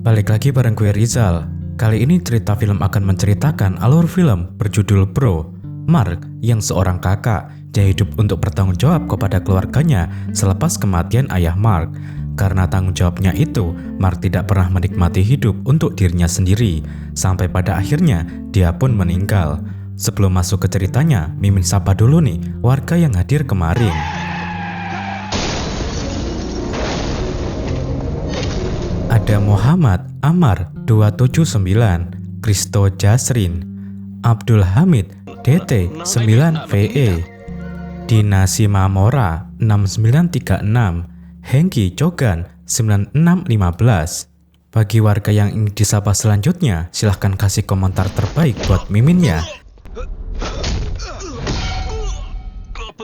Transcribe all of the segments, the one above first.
Balik lagi bareng gue Rizal. Kali ini cerita film akan menceritakan alur film berjudul Bro. Mark yang seorang kakak, dia hidup untuk bertanggung jawab kepada keluarganya selepas kematian ayah Mark. Karena tanggung jawabnya itu, Mark tidak pernah menikmati hidup untuk dirinya sendiri, sampai pada akhirnya dia pun meninggal. Sebelum masuk ke ceritanya, Mimin sapa dulu nih warga yang hadir kemarin. Ada Muhammad Amar 279, Kristo Jasrin, Abdul Hamid DT 9VE, Dina Simamora 6936, Hengki Cogan 9615. Bagi warga yang ingin disapa selanjutnya, silahkan kasih komentar terbaik buat Miminnya.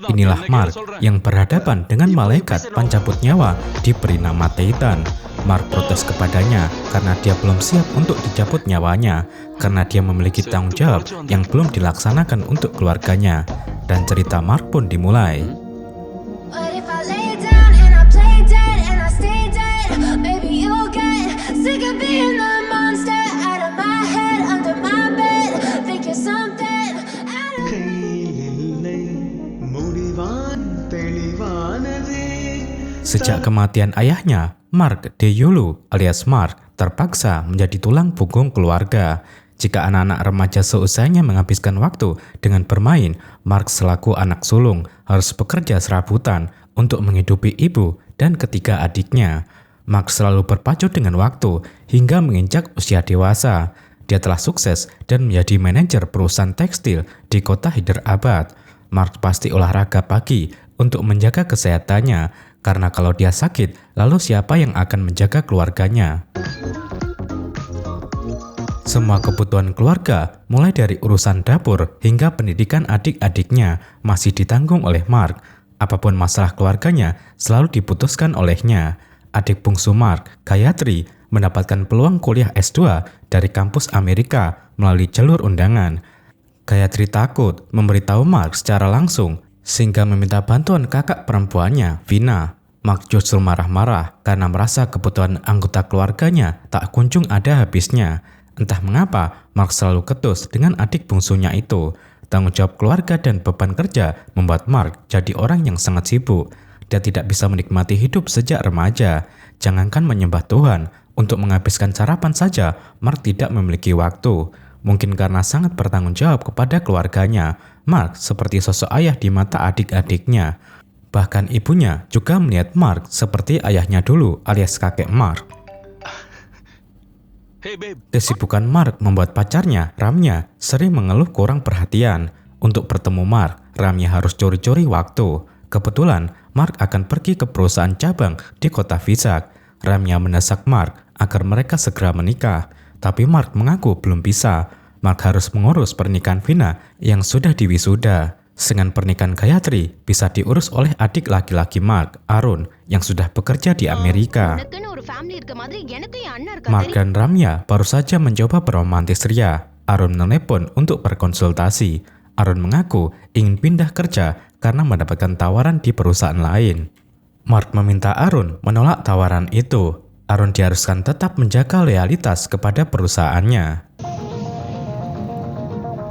Inilah Mark yang berhadapan dengan malaikat pencabut nyawa diberi nama Titan. Mark protes kepadanya karena dia belum siap untuk dicabut nyawanya, karena dia memiliki tanggung jawab yang belum dilaksanakan untuk keluarganya. Dan cerita Mark pun dimulai. Sejak kematian ayahnya, Mark Deyulu alias Mark terpaksa menjadi tulang punggung keluarga. Jika anak-anak remaja seusianya menghabiskan waktu dengan bermain, Mark selaku anak sulung harus bekerja serabutan untuk menghidupi ibu dan ketiga adiknya. Mark selalu berpacu dengan waktu hingga menginjak usia dewasa. Dia telah sukses dan menjadi manajer perusahaan tekstil di kota Hyderabad. Mark pasti olahraga pagi untuk menjaga kesehatannya, karena kalau dia sakit, lalu siapa yang akan menjaga keluarganya? Semua kebutuhan keluarga, mulai dari urusan dapur hingga pendidikan adik-adiknya, masih ditanggung oleh Mark. Apapun masalah keluarganya, selalu diputuskan olehnya. Adik bungsu Mark, Gayatri, mendapatkan peluang kuliah S2 dari kampus Amerika melalui jalur undangan. Gayatri takut memberitahu Mark secara langsung, sehingga meminta bantuan kakak perempuannya, Vina. Mark justru marah-marah karena merasa kebutuhan anggota keluarganya tak kunjung ada habisnya. Entah mengapa, Mark selalu ketus dengan adik bungsunya itu. Tanggung jawab keluarga dan beban kerja membuat Mark jadi orang yang sangat sibuk. Dia tidak bisa menikmati hidup sejak remaja. Jangankan menyembah Tuhan, untuk menghabiskan sarapan saja, Mark tidak memiliki waktu. Mungkin karena sangat bertanggung jawab kepada keluarganya, Mark seperti sosok ayah di mata adik-adiknya. Bahkan ibunya juga melihat Mark seperti ayahnya dulu alias kakek Mark. Kesibukan Mark membuat pacarnya, Ramya, sering mengeluh kurang perhatian. Untuk bertemu Mark, Ramya harus curi-curi waktu. Kebetulan, Mark akan pergi ke perusahaan cabang di kota Vizag. Ramya mendesak Mark agar mereka segera menikah. Tapi Mark mengaku belum bisa. Mark harus mengurus pernikahan Vina yang sudah diwisuda. Dengan pernikahan Gayatri bisa diurus oleh adik laki-laki Mark, Arun, yang sudah bekerja di Amerika. Mark dan Ramya baru saja mencoba beromantis ria. Arun menelpon untuk berkonsultasi. Arun mengaku ingin pindah kerja karena mendapatkan tawaran di perusahaan lain. Mark meminta Arun menolak tawaran itu. Arun diharuskan tetap menjaga loyalitas kepada perusahaannya.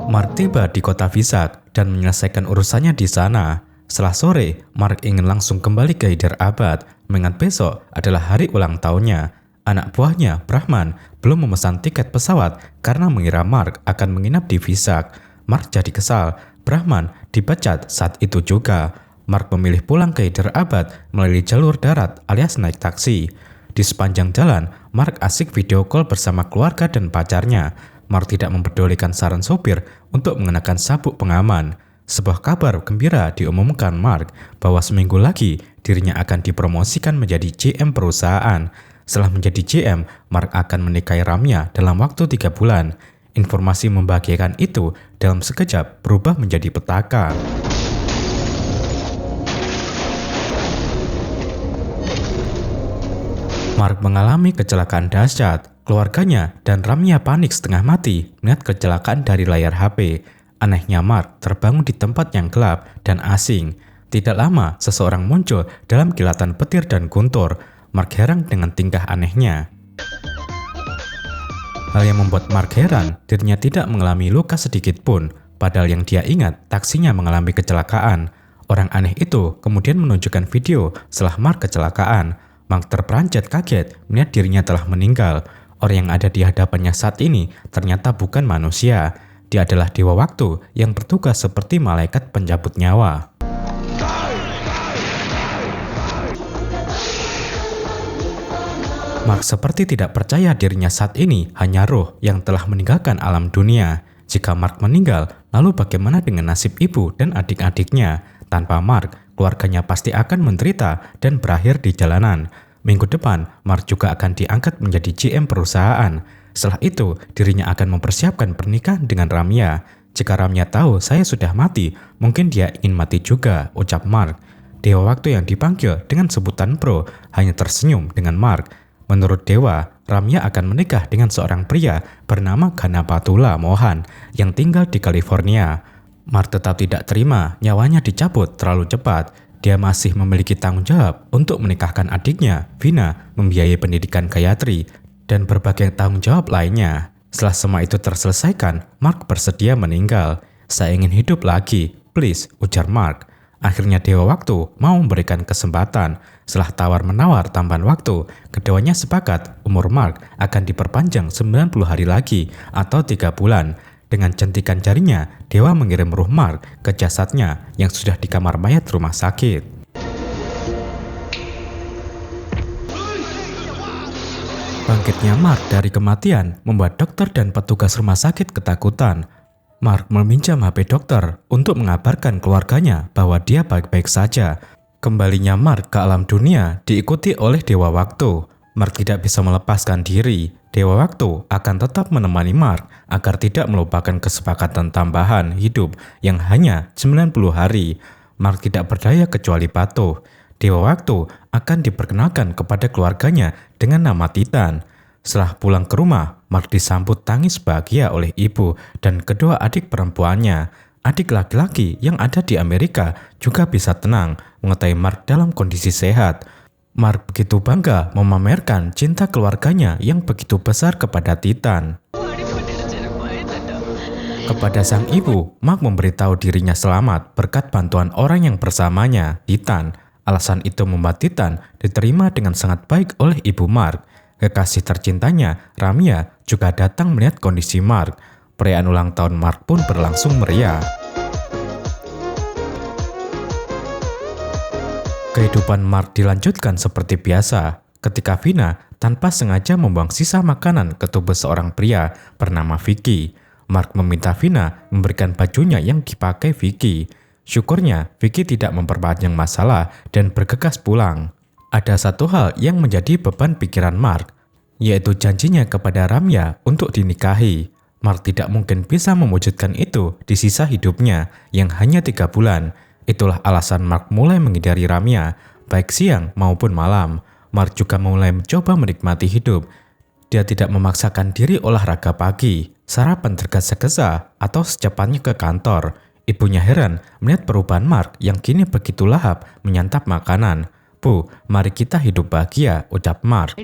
Mark tiba di kota Vizag dan menyelesaikan urusannya di sana. Setelah sore, Mark ingin langsung kembali ke Hyderabad, mengingat besok adalah hari ulang tahunnya. Anak buahnya, Brahman, belum memesan tiket pesawat karena mengira Mark akan menginap di Vizag. Mark jadi kesal. Brahman dipecat saat itu juga. Mark memilih pulang ke Hyderabad melalui jalur darat alias naik taksi. Di sepanjang jalan, Mark asik video call bersama keluarga dan pacarnya. Mark tidak mempedulikan saran sopir untuk mengenakan sabuk pengaman. Sebuah kabar gembira diumumkan Mark bahwa seminggu lagi dirinya akan dipromosikan menjadi GM perusahaan. Setelah menjadi GM, Mark akan menikahi Ramya dalam waktu 3 bulan. Informasi membahagiakan itu dalam sekejap berubah menjadi petaka. Mark mengalami kecelakaan dahsyat. Keluarganya dan Ramya panik setengah mati melihat kecelakaan dari layar HP. Anehnya Mark terbangun di tempat yang gelap dan asing. Tidak lama seseorang muncul dalam kilatan petir dan guntur. Mark heran dengan tingkah anehnya. Hal yang membuat Mark heran, dirinya tidak mengalami luka sedikit pun. Padahal yang dia ingat, taksinya mengalami kecelakaan. Orang aneh itu kemudian menunjukkan video setelah Mark kecelakaan. Mark terperanjat kaget melihat dirinya telah meninggal. Orang yang ada di hadapannya saat ini ternyata bukan manusia. Dia adalah dewa waktu yang bertugas seperti malaikat pencabut nyawa. Mark seperti tidak percaya dirinya saat ini hanya roh yang telah meninggalkan alam dunia. Jika Mark meninggal, lalu bagaimana dengan nasib ibu dan adik-adiknya? Tanpa Mark, keluarganya pasti akan menderita dan berakhir di jalanan. Minggu depan, Mark juga akan diangkat menjadi GM perusahaan. Setelah itu, dirinya akan mempersiapkan pernikahan dengan Ramya. Jika Ramya tahu saya sudah mati, mungkin dia ingin mati juga, ucap Mark. Dewa waktu yang dipanggil dengan sebutan Bro hanya tersenyum dengan Mark. Menurut Dewa, Ramya akan menikah dengan seorang pria bernama Ganapatula Mohan yang tinggal di California. Mark tetap tidak terima nyawanya dicabut terlalu cepat. Dia masih memiliki tanggung jawab untuk menikahkan adiknya, Vina, membiayai pendidikan Gayatri, dan berbagai tanggung jawab lainnya. Setelah semua itu terselesaikan, Mark bersedia meninggal. Saya ingin hidup lagi, please, ujar Mark. Akhirnya Dewa Waktu mau memberikan kesempatan. Setelah tawar-menawar tambahan waktu, keduanya sepakat umur Mark akan diperpanjang 90 hari lagi atau 3 bulan. Dengan jentikan jarinya, Dewa mengirim ruh Mark ke jasadnya yang sudah di kamar mayat rumah sakit. Bangkitnya Mark dari kematian membuat dokter dan petugas rumah sakit ketakutan. Mark meminjam HP dokter untuk mengabarkan keluarganya bahwa dia baik-baik saja. Kembalinya Mark ke alam dunia diikuti oleh Dewa Waktu. Mark tidak bisa melepaskan diri. Dewa Waktu akan tetap menemani Mark agar tidak melupakan kesepakatan tambahan hidup yang hanya 90 hari. Mark tidak berdaya kecuali patuh. Dewa Waktu akan diperkenalkan kepada keluarganya dengan nama Titan. Setelah pulang ke rumah, Mark disambut tangis bahagia oleh ibu dan kedua adik perempuannya. Adik laki-laki yang ada di Amerika juga bisa tenang mengetahui Mark dalam kondisi sehat. Mark begitu bangga memamerkan cinta keluarganya yang begitu besar kepada Titan. Kepada sang ibu, Mark memberitahu dirinya selamat berkat bantuan orang yang bersamanya, Titan. Alasan itu membuat Titan diterima dengan sangat baik oleh ibu Mark. Kekasih tercintanya, Ramya, juga datang melihat kondisi Mark. Perayaan ulang tahun Mark pun berlangsung meriah. Kehidupan Mark dilanjutkan seperti biasa. Ketika Vina tanpa sengaja membuang sisa makanan ke tubuh seorang pria bernama Vicky. Mark meminta Vina memberikan bajunya yang dipakai Vicky. Syukurnya, Vicky tidak memperpanjang masalah dan bergegas pulang. Ada satu hal yang menjadi beban pikiran Mark, yaitu janjinya kepada Ramya untuk dinikahi. Mark tidak mungkin bisa mewujudkan itu di sisa hidupnya yang hanya 3 bulan. Itulah alasan Mark mulai menghindari Ramya, baik siang maupun malam. Mark juga mulai mencoba menikmati hidup. Dia tidak memaksakan diri olahraga pagi, sarapan tergesa-gesa, atau secepatnya ke kantor. Ibunya heran melihat perubahan Mark yang kini begitu lahap menyantap makanan. Bu, mari kita hidup bahagia, ucap Mark.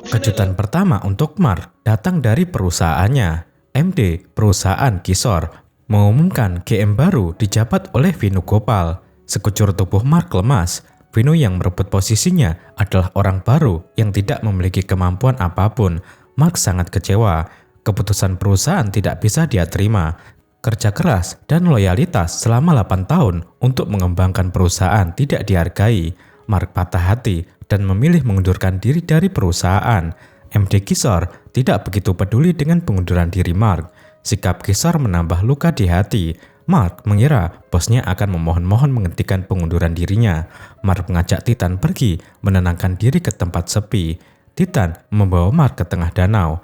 Kejutan pertama untuk Mark datang dari perusahaannya. MD, perusahaan Kishore, mengumumkan GM baru dijabat oleh Vinu Gopal. Sekujur tubuh Mark lemas. Vinu yang merebut posisinya adalah orang baru yang tidak memiliki kemampuan apapun. Mark sangat kecewa. Keputusan perusahaan tidak bisa dia terima. Kerja keras dan loyalitas selama 8 tahun untuk mengembangkan perusahaan tidak dihargai. Mark patah hati dan memilih mengundurkan diri dari perusahaan. MD Kishore tidak begitu peduli dengan pengunduran diri Mark. Sikap Kishore menambah luka di hati. Mark mengira bosnya akan memohon-mohon menghentikan pengunduran dirinya. Mark mengajak Titan pergi menenangkan diri ke tempat sepi. Titan membawa Mark ke tengah danau.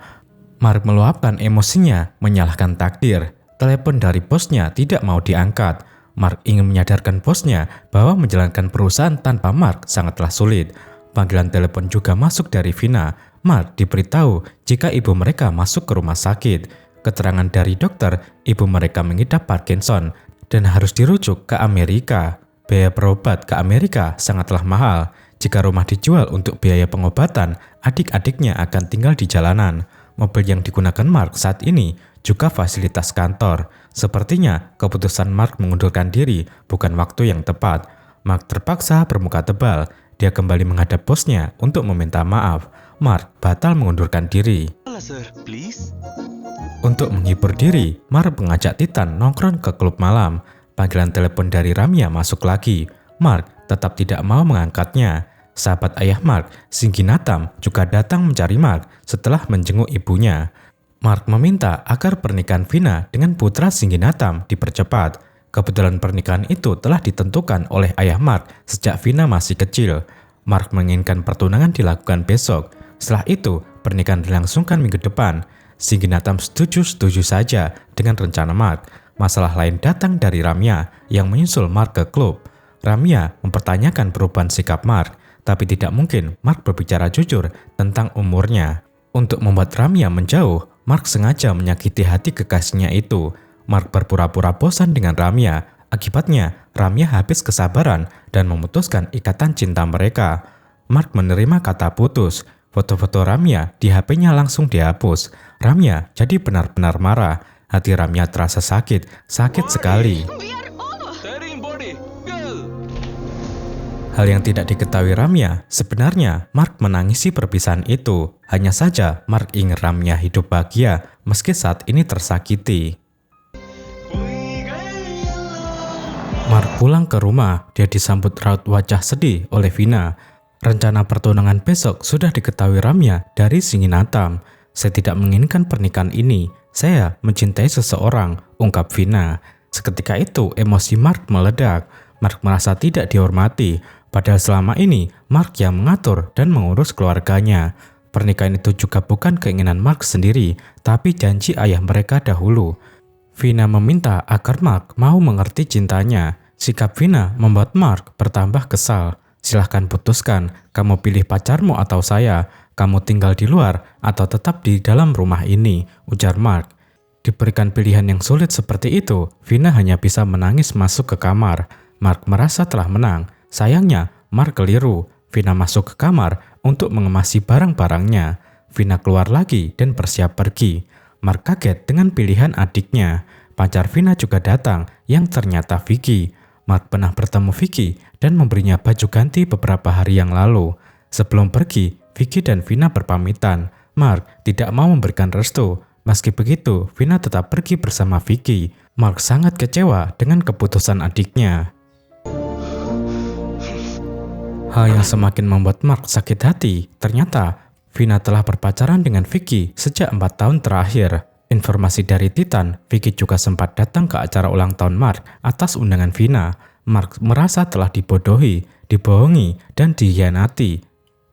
Mark meluapkan emosinya, menyalahkan takdir. Telepon dari bosnya tidak mau diangkat. Mark ingin menyadarkan bosnya bahwa menjalankan perusahaan tanpa Mark sangatlah sulit. Panggilan telepon juga masuk dari Vina. Mark diberitahu jika ibu mereka masuk ke rumah sakit. Keterangan dari dokter, ibu mereka mengidap Parkinson dan harus dirujuk ke Amerika. Biaya berobat ke Amerika sangatlah mahal. Jika rumah dijual untuk biaya pengobatan, adik-adiknya akan tinggal di jalanan. Mobil yang digunakan Mark saat ini juga fasilitas kantor. Sepertinya keputusan Mark mengundurkan diri bukan waktu yang tepat. Mark terpaksa bermuka tebal. Dia kembali menghadap bosnya untuk meminta maaf. Mark batal mengundurkan diri. Untuk menghibur diri, Mark mengajak Titan nongkrong ke klub malam. Panggilan telepon dari Ramya masuk lagi. Mark tetap tidak mau mengangkatnya. Sahabat ayah Mark, Singinatam, juga datang mencari Mark setelah menjenguk ibunya. Mark meminta agar pernikahan Vina dengan putra Singinatam dipercepat. Kebetulan pernikahan itu telah ditentukan oleh ayah Mark sejak Vina masih kecil. Mark menginginkan pertunangan dilakukan besok. Setelah itu, pernikahan dilangsungkan minggu depan. Singinatam setuju saja dengan rencana Mark. Masalah lain datang dari Ramya yang menyusul Mark ke klub. Ramya mempertanyakan perubahan sikap Mark, tapi tidak mungkin Mark berbicara jujur tentang umurnya. Untuk membuat Ramya menjauh, Mark sengaja menyakiti hati kekasihnya itu. Mark berpura-pura bosan dengan Ramya. Akibatnya, Ramya habis kesabaran dan memutuskan ikatan cinta mereka. Mark menerima kata putus. Foto-foto Ramya di HP-nya langsung dihapus. Ramya jadi benar-benar marah. Hati Ramya terasa sakit sekali. Hal yang tidak diketahui Ramya, sebenarnya Mark menangisi perpisahan itu. Hanya saja Mark ingin Ramya hidup bahagia meski saat ini tersakiti. Mark pulang ke rumah, dia disambut raut wajah sedih oleh Vina. Rencana pertunangan besok sudah diketahui Ramya dari Singinatam. Saya tidak menginginkan pernikahan ini, saya mencintai seseorang, ungkap Vina. Seketika itu emosi Mark meledak. Mark merasa tidak dihormati. Padahal selama ini, Mark yang mengatur dan mengurus keluarganya. Pernikahan itu juga bukan keinginan Mark sendiri, tapi janji ayah mereka dahulu. Vina meminta agar Mark mau mengerti cintanya. Sikap Vina membuat Mark bertambah kesal. Silahkan putuskan, kamu pilih pacarmu atau saya. Kamu tinggal di luar atau tetap di dalam rumah ini, ujar Mark. Diberikan pilihan yang sulit seperti itu, Vina hanya bisa menangis masuk ke kamar. Mark merasa telah menang. Sayangnya, Mark keliru. Vina masuk ke kamar untuk mengemasi barang-barangnya. Vina keluar lagi dan bersiap pergi. Mark kaget dengan pilihan adiknya. Pacar Vina juga datang, yang ternyata Vicky. Mark pernah bertemu Vicky dan memberinya baju ganti beberapa hari yang lalu. Sebelum pergi, Vicky dan Vina berpamitan. Mark tidak mau memberikan restu. Meski begitu, Vina tetap pergi bersama Vicky. Mark sangat kecewa dengan keputusan adiknya. Hal yang semakin membuat Mark sakit hati, ternyata Vina telah berpacaran dengan Vicky sejak 4 tahun terakhir. Informasi dari Titan, Vicky juga sempat datang ke acara ulang tahun Mark atas undangan Vina. Mark merasa telah dibodohi, dibohongi, dan dikhianati.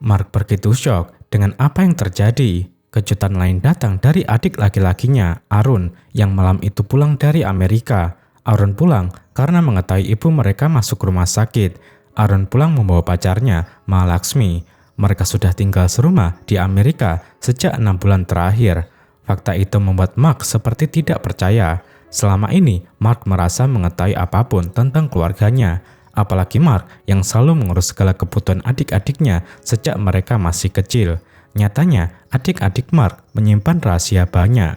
Mark begitu syok dengan apa yang terjadi. Kejutan lain datang dari adik laki-lakinya, Arun, yang malam itu pulang dari Amerika. Arun pulang karena mengetahui ibu mereka masuk rumah sakit. Arun pulang membawa pacarnya, Mahalakshmi. Mereka sudah tinggal serumah di Amerika sejak 6 bulan terakhir. Fakta itu membuat Mark seperti tidak percaya. Selama ini, Mark merasa mengetahui apapun tentang keluarganya. Apalagi Mark yang selalu mengurus segala kebutuhan adik-adiknya sejak mereka masih kecil. Nyatanya, adik-adik Mark menyimpan rahasia banyak.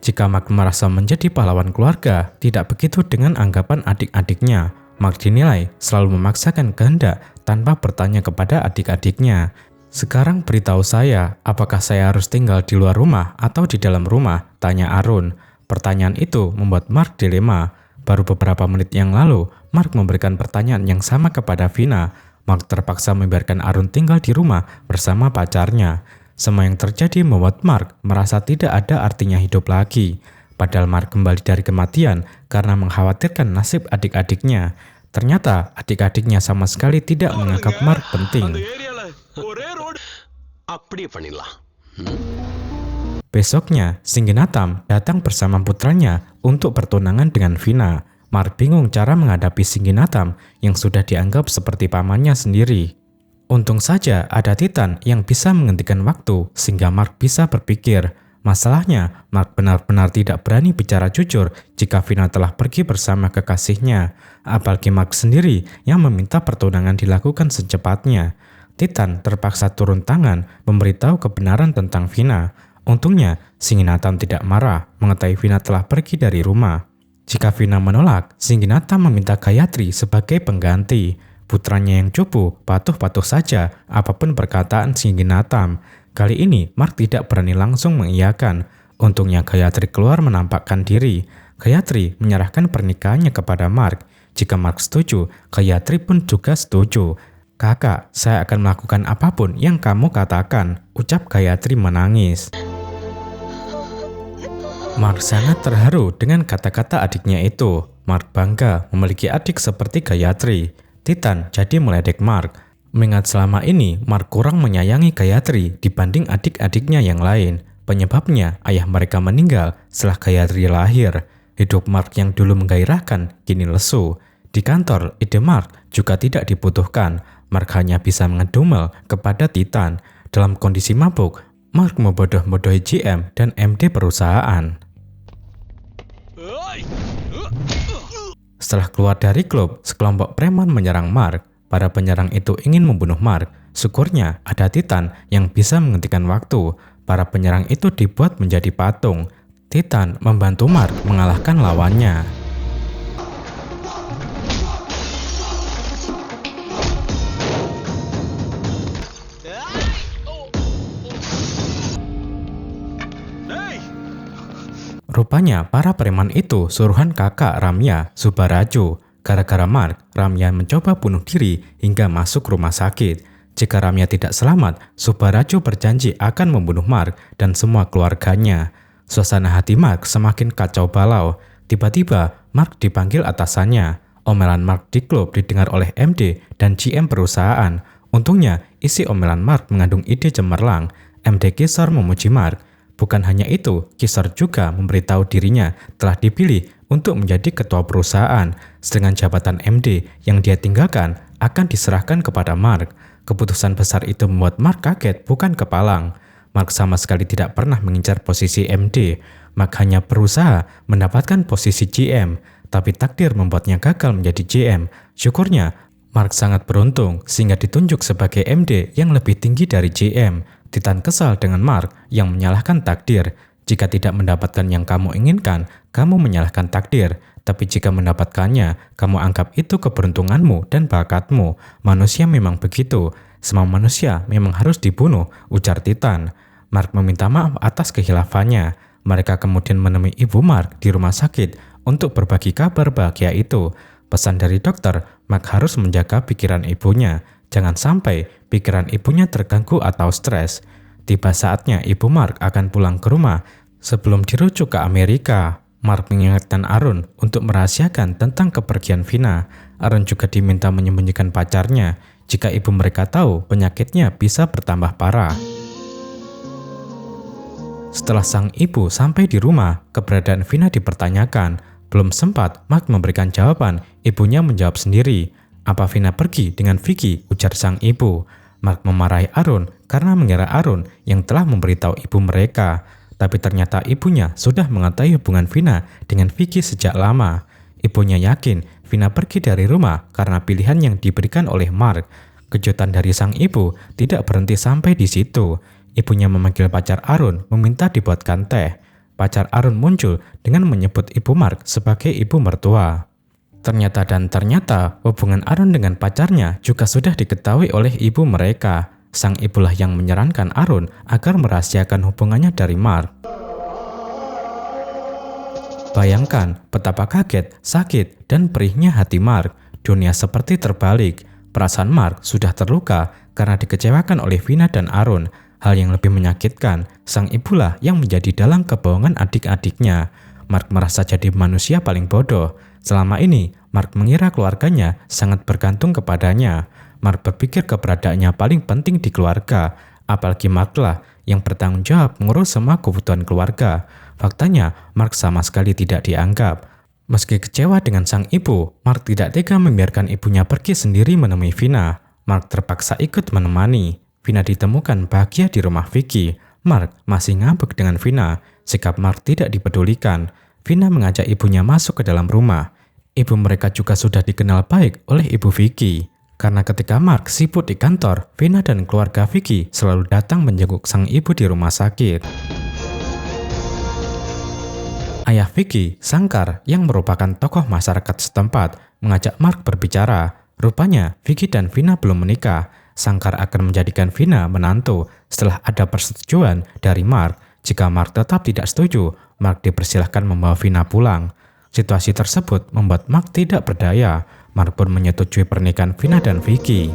Jika Mark merasa menjadi pahlawan keluarga, tidak begitu dengan anggapan adik-adiknya. Mark dinilai selalu memaksakan kehendak tanpa bertanya kepada adik-adiknya. Sekarang beritahu saya, apakah saya harus tinggal di luar rumah atau di dalam rumah? Tanya Arun. Pertanyaan itu membuat Mark dilema. Baru beberapa menit yang lalu, Mark memberikan pertanyaan yang sama kepada Vina. Mark terpaksa membiarkan Arun tinggal di rumah bersama pacarnya. Semua yang terjadi membuat Mark merasa tidak ada artinya hidup lagi. Padahal Mark kembali dari kematian karena mengkhawatirkan nasib adik-adiknya. Ternyata adik-adiknya sama sekali tidak menganggap Mark penting. Besoknya, Singinatam datang bersama putranya untuk bertunangan dengan Vina. Mark bingung cara menghadapi Singinatam yang sudah dianggap seperti pamannya sendiri. Untung saja ada Titan yang bisa menghentikan waktu sehingga Mark bisa berpikir. Masalahnya, Mark benar-benar tidak berani bicara jujur jika Vina telah pergi bersama kekasihnya. Apalagi Mark sendiri yang meminta pertunangan dilakukan secepatnya. Titan terpaksa turun tangan memberitahu kebenaran tentang Vina. Untungnya, Singginathan tidak marah mengetahui Vina telah pergi dari rumah. Jika Vina menolak, Singginathan meminta Gayatri sebagai pengganti. Putranya yang cupu patuh-patuh saja apapun perkataan Singginathan. Kali ini Mark tidak berani langsung mengiyakan. Untungnya Gayatri keluar menampakkan diri. Gayatri menyerahkan pernikahannya kepada Mark. Jika Mark setuju, Gayatri pun juga setuju. "Kakak, saya akan melakukan apapun yang kamu katakan," ucap Gayatri menangis. Mark sangat terharu dengan kata-kata adiknya itu. Mark bangga memiliki adik seperti Gayatri. Titan jadi meledek Mark. Mengingat selama ini Mark kurang menyayangi Gayatri dibanding adik-adiknya yang lain. Penyebabnya ayah mereka meninggal setelah Gayatri lahir. Hidup Mark yang dulu menggairahkan kini lesu. Di kantor, ide Mark juga tidak dibutuhkan. Mark hanya bisa ngedumel kepada Titan. Dalam kondisi mabuk, Mark membodoh-bodohi GM dan MD perusahaan. Setelah keluar dari klub, sekelompok preman menyerang Mark. Para penyerang itu ingin membunuh Mark. Syukurnya ada Titan yang bisa menghentikan waktu. Para penyerang itu dibuat menjadi patung. Titan membantu Mark mengalahkan lawannya. Rupanya para preman itu suruhan kakak Ramya, Subaraju. Gara-gara Mark, Ramya mencoba bunuh diri hingga masuk rumah sakit. Jika Ramya tidak selamat, Subaraju berjanji akan membunuh Mark dan semua keluarganya. Suasana hati Mark semakin kacau balau. Tiba-tiba, Mark dipanggil atasannya. Omelan Mark di klub didengar oleh MD dan GM perusahaan. Untungnya, isi omelan Mark mengandung ide cemerlang. MD Kishore memuji Mark. Bukan hanya itu, Kishore juga memberitahu dirinya telah dipilih untuk menjadi ketua perusahaan, sedangkan jabatan MD yang dia tinggalkan akan diserahkan kepada Mark. Keputusan besar itu membuat Mark kaget bukan kepalang. Mark sama sekali tidak pernah mengincar posisi MD. Mark hanya berusaha mendapatkan posisi GM, tapi takdir membuatnya gagal menjadi GM. Syukurnya, Mark sangat beruntung sehingga ditunjuk sebagai MD yang lebih tinggi dari GM. Titan kesal dengan Mark yang menyalahkan takdir. Jika tidak mendapatkan yang kamu inginkan, kamu menyalahkan takdir. Tapi jika mendapatkannya, kamu anggap itu keberuntunganmu dan bakatmu. Manusia memang begitu. Semua manusia memang harus dibunuh, ujar Titan. Mark meminta maaf atas kehilafannya. Mereka kemudian menemui ibu Mark di rumah sakit untuk berbagi kabar bahagia itu. Pesan dari dokter, Mark harus menjaga pikiran ibunya. Jangan sampai pikiran ibunya terganggu atau stres. Tiba saatnya ibu Mark akan pulang ke rumah. Sebelum dirujuk ke Amerika, Mark mengingatkan Arun untuk merahasiakan tentang kepergian Vina. Arun juga diminta menyembunyikan pacarnya. Jika ibu mereka tahu, penyakitnya bisa bertambah parah. Setelah sang ibu sampai di rumah, keberadaan Vina dipertanyakan. Belum sempat Mark memberikan jawaban, ibunya menjawab sendiri. "Apa Vina pergi dengan Vicky?" ujar sang ibu. Mark memarahi Arun karena mengira Arun yang telah memberitahu ibu mereka. Tapi ternyata ibunya sudah mengetahui hubungan Vina dengan Vicky sejak lama. Ibunya yakin Vina pergi dari rumah karena pilihan yang diberikan oleh Mark. Kejutan dari sang ibu tidak berhenti sampai di situ. Ibunya memanggil pacar Arun meminta dibuatkan teh. Pacar Arun muncul dengan menyebut ibu Mark sebagai ibu mertua. Ternyata hubungan Arun dengan pacarnya juga sudah diketahui oleh ibu mereka. Sang ibulah yang menyarankan Arun agar merahasiakan hubungannya dari Mark. Bayangkan betapa kaget, sakit, dan perihnya hati Mark. Dunia seperti terbalik. Perasaan Mark sudah terluka karena dikecewakan oleh Vina dan Arun. Hal yang lebih menyakitkan, sang ibulah yang menjadi dalang kebohongan adik-adiknya. Mark merasa jadi manusia paling bodoh. Selama ini, Mark mengira keluarganya sangat bergantung kepadanya. Mark berpikir keberadaannya paling penting di keluarga. Apalagi Mark lah yang bertanggung jawab mengurus semua kebutuhan keluarga. Faktanya, Mark sama sekali tidak dianggap. Meski kecewa dengan sang ibu, Mark tidak tega membiarkan ibunya pergi sendiri menemui Vina. Mark terpaksa ikut menemani. Vina ditemukan bahagia di rumah Vicky. Mark masih ngambek dengan Vina. Sikap Mark tidak dipedulikan. Vina mengajak ibunya masuk ke dalam rumah. Ibu mereka juga sudah dikenal baik oleh ibu Vicky. Karena ketika Mark sibuk di kantor, Vina dan keluarga Vicky selalu datang menjenguk sang ibu di rumah sakit. Ayah Vicky, Sangkar, yang merupakan tokoh masyarakat setempat, mengajak Mark berbicara. Rupanya Vicky dan Vina belum menikah. Sangkar akan menjadikan Vina menantu setelah ada persetujuan dari Mark. Jika Mark tetap tidak setuju, Mark dipersilahkan membawa Vina pulang. Situasi tersebut membuat Mark tidak berdaya. Mark pun menyetujui pernikahan Vina dan Vicky.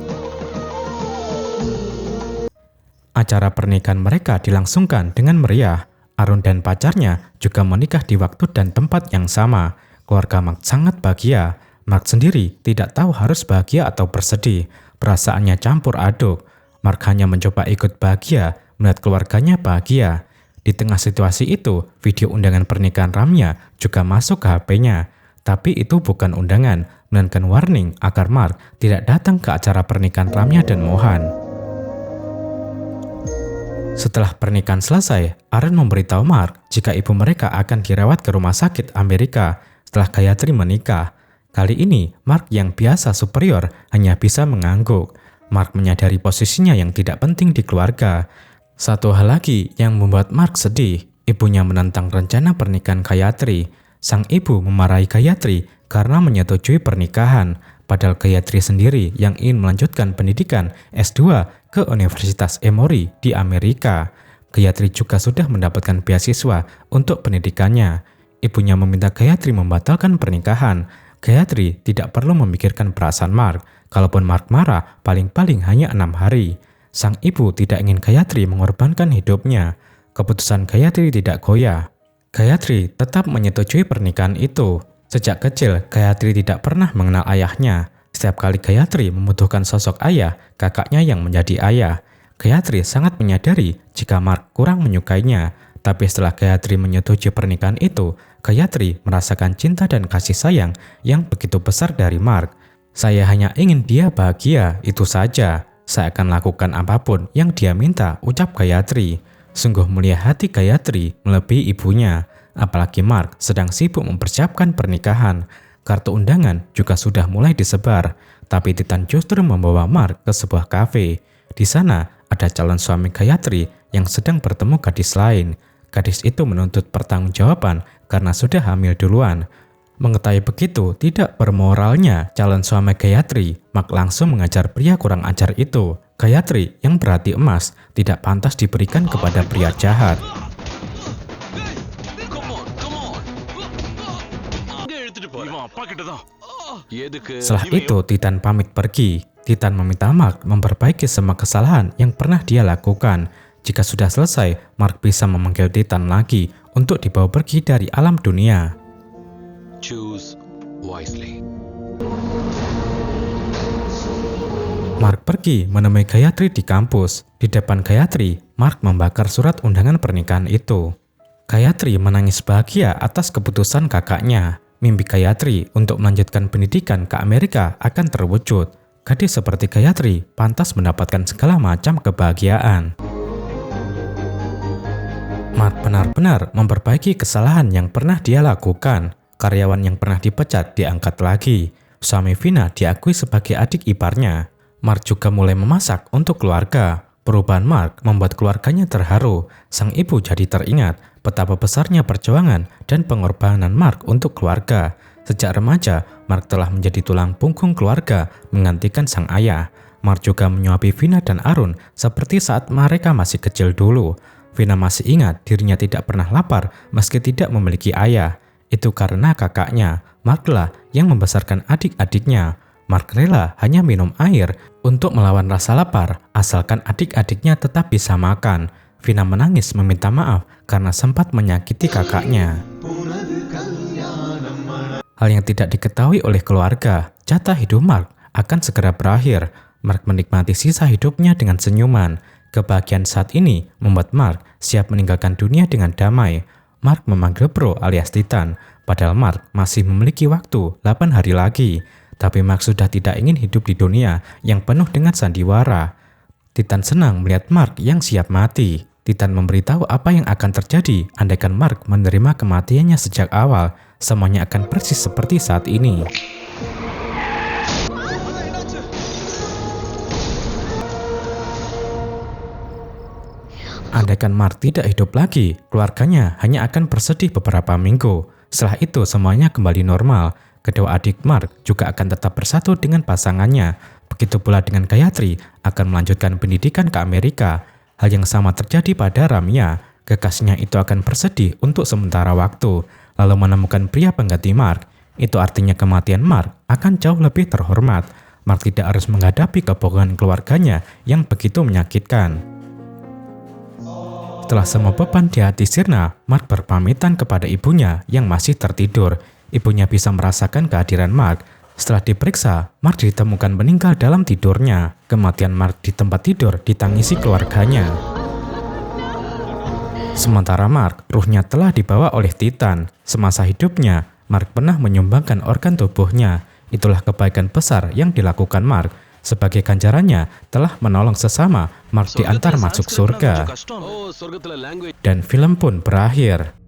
Acara pernikahan mereka dilangsungkan dengan meriah. Arun dan pacarnya juga menikah di waktu dan tempat yang sama. Keluarga Mark sangat bahagia. Mark sendiri tidak tahu harus bahagia atau bersedih. Perasaannya campur aduk. Mark hanya mencoba ikut bahagia melihat keluarganya bahagia. Di tengah situasi itu, video undangan pernikahan Ramya juga masuk ke HP-nya. Tapi itu bukan undangan, melainkan warning agar Mark tidak datang ke acara pernikahan Ramya dan Mohan. Setelah pernikahan selesai, Arun memberitahu Mark jika ibu mereka akan dirawat ke rumah sakit Amerika setelah Gayatri menikah. Kali ini, Mark yang biasa superior hanya bisa mengangguk. Mark menyadari posisinya yang tidak penting di keluarga. Satu hal lagi yang membuat Mark sedih, ibunya menentang rencana pernikahan Gayatri. Sang ibu memarahi Gayatri karena menyetujui pernikahan, padahal Gayatri sendiri yang ingin melanjutkan pendidikan S2 ke Universitas Emory di Amerika. Gayatri juga sudah mendapatkan beasiswa untuk pendidikannya. Ibunya meminta Gayatri membatalkan pernikahan. Gayatri tidak perlu memikirkan perasaan Mark. Kalaupun Mark marah, paling-paling hanya 6 hari. Sang ibu tidak ingin Gayatri mengorbankan hidupnya. Keputusan Gayatri tidak goyah. Gayatri tetap menyetujui pernikahan itu. Sejak kecil, Gayatri tidak pernah mengenal ayahnya. Setiap kali Gayatri membutuhkan sosok ayah, kakaknya yang menjadi ayah. Gayatri sangat menyadari jika Mark kurang menyukainya. Tapi setelah Gayatri menyetujui pernikahan itu, Gayatri merasakan cinta dan kasih sayang yang begitu besar dari Mark. Saya hanya ingin dia bahagia, itu saja. Saya akan lakukan apapun yang dia minta, ucap Gayatri. Sungguh mulia hati Gayatri melebihi ibunya. Apalagi Mark sedang sibuk mempersiapkan pernikahan. Kartu undangan juga sudah mulai disebar. Tapi Titan justru membawa Mark ke sebuah kafe. Di sana ada calon suami Gayatri yang sedang bertemu gadis lain. Gadis itu menuntut pertanggungjawaban karena sudah hamil duluan. Mengetahui begitu tidak bermoralnya calon suami Gayatri, Mark langsung mengajar pria kurang ajar itu. Gayatri yang berhati emas tidak pantas diberikan kepada pria jahat. Setelah itu Titan pamit pergi. Titan meminta Mark memperbaiki semua kesalahan yang pernah dia lakukan. Jika sudah selesai, Mark bisa memanggil Titan lagi untuk dibawa pergi dari alam dunia. Choose wisely. Mark pergi menemui Gayatri di kampus. Di depan Gayatri, Mark membakar surat undangan pernikahan itu. Gayatri menangis bahagia atas keputusan kakaknya. Mimpi Gayatri untuk melanjutkan pendidikan ke Amerika akan terwujud. Gadis seperti Gayatri pantas mendapatkan segala macam kebahagiaan. Mark benar-benar memperbaiki kesalahan yang pernah dia lakukan. Karyawan yang pernah dipecat diangkat lagi. Suami Vina diakui sebagai adik iparnya. Mark juga mulai memasak untuk keluarga. Perubahan Mark membuat keluarganya terharu. Sang ibu jadi teringat betapa besarnya perjuangan dan pengorbanan Mark untuk keluarga. Sejak remaja, Mark telah menjadi tulang punggung keluarga, menggantikan sang ayah. Mark juga menyuapi Vina dan Arun seperti saat mereka masih kecil dulu. Vina masih ingat dirinya tidak pernah lapar meski tidak memiliki ayah. Itu karena kakaknya, Mark lah yang membesarkan adik-adiknya. Mark rela hanya minum air untuk melawan rasa lapar, asalkan adik-adiknya tetap bisa makan. Vina menangis meminta maaf karena sempat menyakiti kakaknya. Hal yang tidak diketahui oleh keluarga, jatah hidup Mark akan segera berakhir. Mark menikmati sisa hidupnya dengan senyuman. Kebahagiaan saat ini membuat Mark siap meninggalkan dunia dengan damai. Mark memanggil Bro alias Titan, padahal Mark masih memiliki waktu 8 hari lagi. Tapi Mark sudah tidak ingin hidup di dunia yang penuh dengan sandiwara. Titan senang melihat Mark yang siap mati. Titan memberitahu apa yang akan terjadi andaikan Mark menerima kematiannya sejak awal. Semuanya akan persis seperti saat ini. Andaikan Mark tidak hidup lagi, keluarganya hanya akan bersedih beberapa minggu. Setelah itu semuanya kembali normal. Kedua adik Mark juga akan tetap bersatu dengan pasangannya. Begitu pula dengan Gayatri akan melanjutkan pendidikan ke Amerika. Hal yang sama terjadi pada Ramya. Kekasihnya itu akan bersedih untuk sementara waktu, lalu menemukan pria pengganti Mark. Itu artinya kematian Mark akan jauh lebih terhormat. Mark tidak harus menghadapi kebohongan keluarganya yang begitu menyakitkan. Setelah semua beban di hati sirna, Mark berpamitan kepada ibunya yang masih tertidur. Ibunya bisa merasakan kehadiran Mark. Setelah diperiksa, Mark ditemukan meninggal dalam tidurnya. Kematian Mark di tempat tidur ditangisi keluarganya. Sementara Mark, ruhnya telah dibawa oleh Titan. Semasa hidupnya, Mark pernah menyumbangkan organ tubuhnya. Itulah kebaikan besar yang dilakukan Mark. Sebagai ganjarannya telah menolong sesama, Mark diantar masuk surga. Dan film pun berakhir.